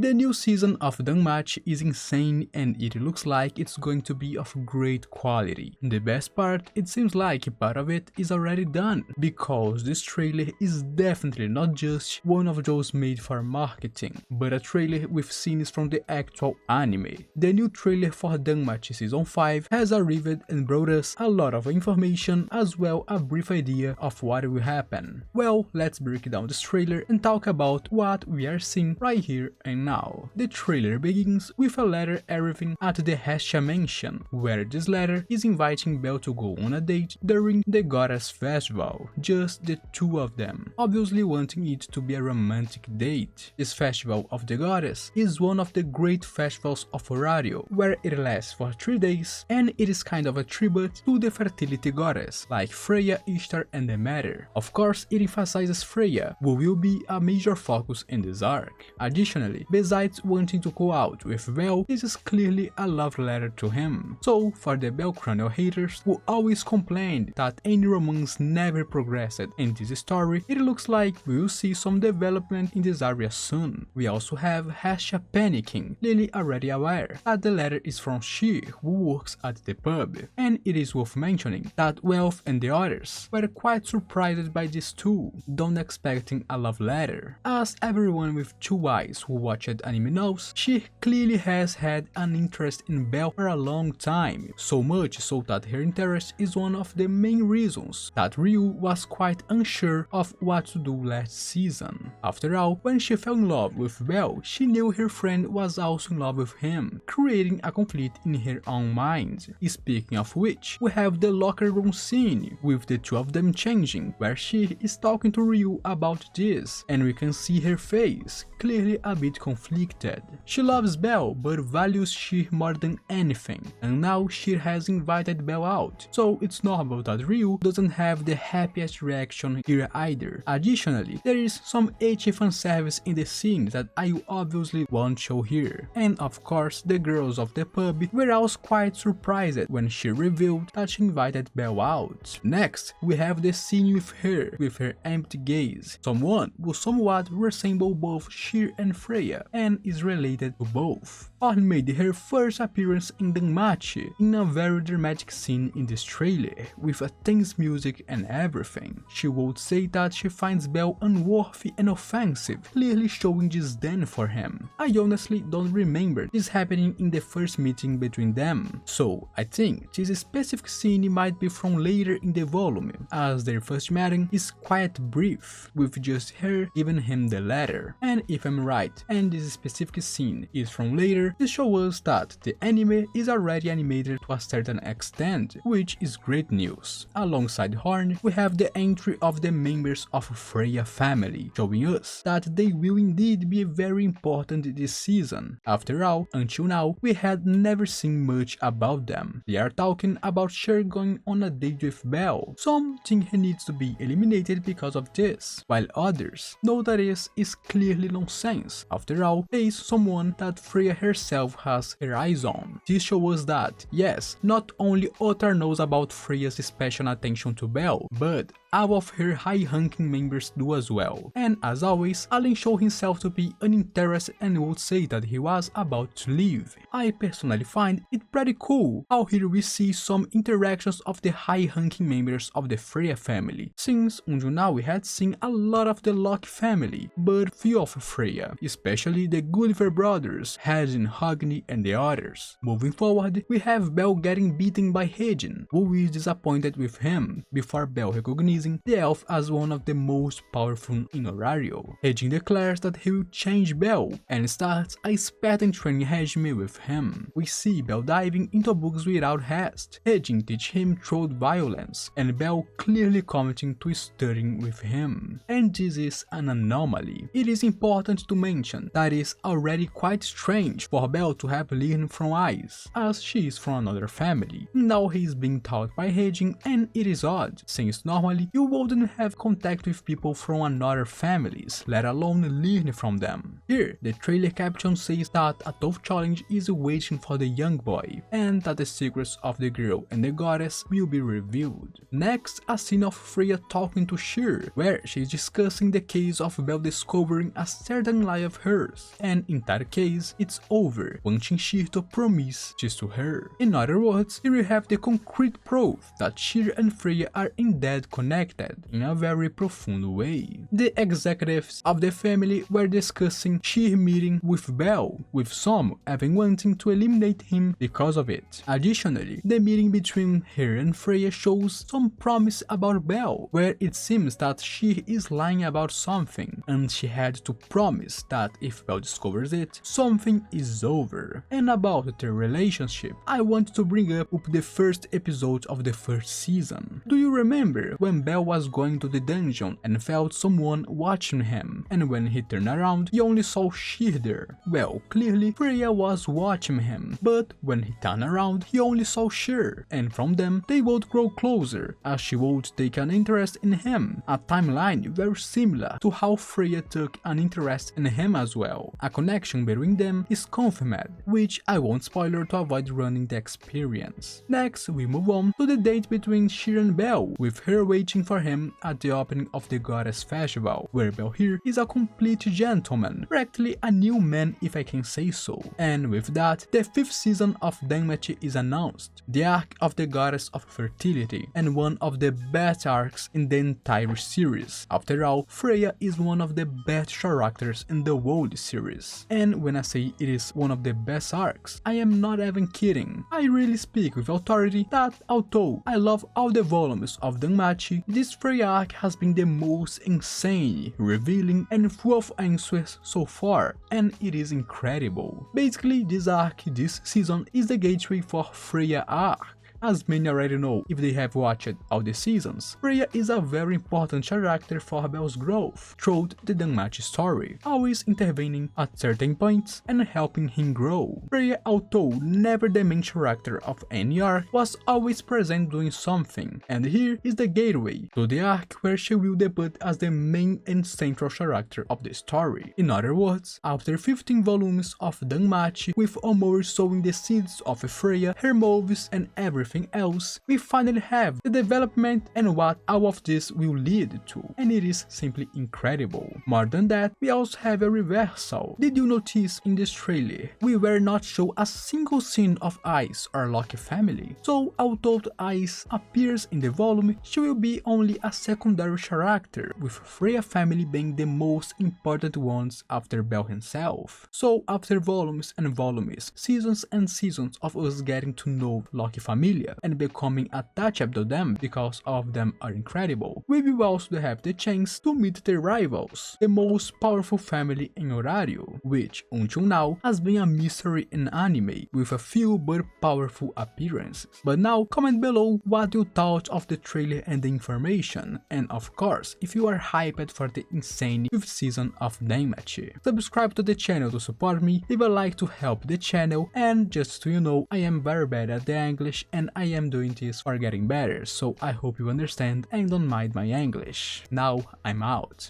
The new season of Danmachi is insane and it looks like it's going to be of great quality. The best part, it seems like part of it is already done, because this trailer is definitely not just one of those made for marketing, but a trailer with scenes from the actual anime. The new trailer for Danmachi Season 5 has arrived and brought us a lot of information as well a brief idea of what will happen. Well, let's break down this trailer and talk about what we are seeing right here and now. The trailer begins with a letter arriving at the Hestia mansion, where this letter is inviting Belle to go on a date during the Goddess Festival, just the two of them, obviously wanting it to be a romantic date. This Festival of the Goddess is one of the great festivals of Horario, where it lasts for 3 days, and it is kind of a tribute to the fertility goddess, like Freya, Ishtar and Demeter. Of course, it emphasizes Freya, who will be a major focus in this arc. Additionally, besides wanting to go out with Belle, this is clearly a love letter to him. So, for the Belle Chrono haters who always complained that any romance never progressed in this story, it looks like we will see some development in this area soon. We also have Hestia panicking, Lily already aware that the letter is from she who works at the pub, and it is worth mentioning that Wealth and the others were quite surprised by this too, don't expecting a love letter. As everyone with 2 eyes who watched anime knows, she clearly has had an interest in Belle for a long time, so much so that her interest is one of the main reasons that Ryu was quite unsure of what to do last season. After all, when she fell in love with Belle, she knew her friend was also in love with him, creating a conflict in her own mind. Speaking of which, we have the locker room scene, with the two of them changing, where she is talking to Ryu about this, and we can see her face, clearly a bit conflicted. She loves Belle, but values she more than anything, and now she has invited Belle out, so it's normal that Ryu doesn't have the happiest reaction here either. Additionally, there is some ecchi fanservice in the scene that I obviously won't show here, and of course the girls of the pub were also quite surprised when she revealed that she invited Belle out. Next, we have the scene with her empty gaze, someone who somewhat resembles both Sheer and Freya, and is related to both. Orn made her first appearance in Danmachi in a very dramatic scene in this trailer, with a tense music and everything. She would say that she finds Belle unworthy and offensive, clearly showing disdain for him. I honestly don't remember this happening in the first meeting between them, so I think this specific scene might be from later in the volume, as their first meeting is quite brief, with just her giving him the letter. And if I'm right, and this specific scene is from later, this shows us that the anime is already animated to a certain extent, which is great news. Alongside Horn, we have the entry of the members of Freya family, showing us that they will indeed be very important this season. After all, until now, we had never seen much about them. They are talking about Cher going on a date with Belle. Some think he needs to be eliminated because of this, while others know that this is clearly nonsense. After all, he is someone that Freya herself has her eyes on. This shows us that, yes, not only Otar knows about Freya's special attention to Belle, but all of her high-ranking members do as well. And as always, Allen showed himself to be uninterested and would say that he was about to leave. I personally find it pretty cool how here we see some interactions of the high-ranking members of the Freya family, since until now we had seen a lot of the Locke family, but few of Freya, especially the Gulliver brothers, Hedin, Hogni and the others. Moving forward, we have Belle getting beaten by Hedin, who is disappointed with him, before Belle recognizing the elf as one of the most powerful in Horario. Hedin declares that he will change Belle and starts a Spartan training regime with him. We see Belle diving into books without haste. Hedin teaches him through violence, and Belle clearly committing to studying with him. And this is an anomaly. It is important to mention that it is already quite strange for Belle to have learned from Ice, as she is from another family. Now he is being taught by Hedin, and it is odd, since normally you wouldn't have contact with people from another families, let alone learn from them. Here, the trailer caption says that a tough challenge is waiting for the young boy, and that the secrets of the girl and the goddess will be revealed. Next, a scene of Freya talking to Sheer, where she is discussing the case of Belle discovering a certain lie of her, first, and in that case, it's over, wanting Sheer to promise this to her. In other words, here we have the concrete proof that Sheer and Freya are indeed connected in a very profound way. The executives of the family were discussing Sheer meeting with Belle, with some even wanting to eliminate him because of it. Additionally, the meeting between her and Freya shows some promise about Belle, where it seems that she is lying about something, and she had to promise that if Belle discovers it, something is over. And about their relationship, I want to bring up the first episode of the first season. Do you remember when Belle was going to the dungeon and felt someone watching him, and when he turned around, he only saw Sheer there? Well, clearly Freya was watching him, but when he turned around, he only saw Sheer, and from them, they would grow closer, as she would take an interest in him, a timeline very similar to how Freya took an interest in him as well. A connection between them is confirmed, which I won't spoiler to avoid ruining the experience. Next, we move on to the date between Sheer and Belle, with her waiting for him at the opening of the Goddess Festival, where Belle here is a complete gentleman, practically a new man if I can say so. And with that, the 5th season of Danmachi is announced, the arc of the Goddess of Fertility, and one of the best arcs in the entire series. After all, Freya is one of the best characters in the whole series. And when I say it is one of the best arcs, I am not even kidding. I really speak with authority that although I love all the volumes of Danmachi, this Freya arc has been the most insane, revealing and full of answers so far, and it is incredible. Basically, this arc this season is the gateway for Freya arc. As many already know if they have watched all the seasons, Freya is a very important character for Belle's growth throughout the Danmachi story, always intervening at certain points and helping him grow. Freya, although never the main character of any arc, was always present doing something, and here is the gateway to the arc where she will debut as the main and central character of the story. In other words, after 15 volumes of Danmachi, with Omori sowing the seeds of Freya, her moves and everything else, we finally have the development and what all of this will lead to, and it is simply incredible. More than that, we also have a reversal. Did you notice in this trailer, we were not shown a single scene of Ice or Loki family? So although Ice appears in the volume, she will be only a secondary character, with Freya family being the most important ones after Belle himself. So after volumes and volumes, seasons and seasons of us getting to know Loki family and becoming attached to them because all of them are incredible, we will also have the chance to meet their rivals, the most powerful family in Horario, which until now has been a mystery in anime with a few but powerful appearances. But now comment below what you thought of the trailer and the information, and of course if you are hyped for the insane 5th season of Danmachi. Subscribe to the channel to support me, leave a like to help the channel, and just so you know, I am very bad at the English and I am doing this for getting better, so I hope you understand and don't mind my English. Now I'm out.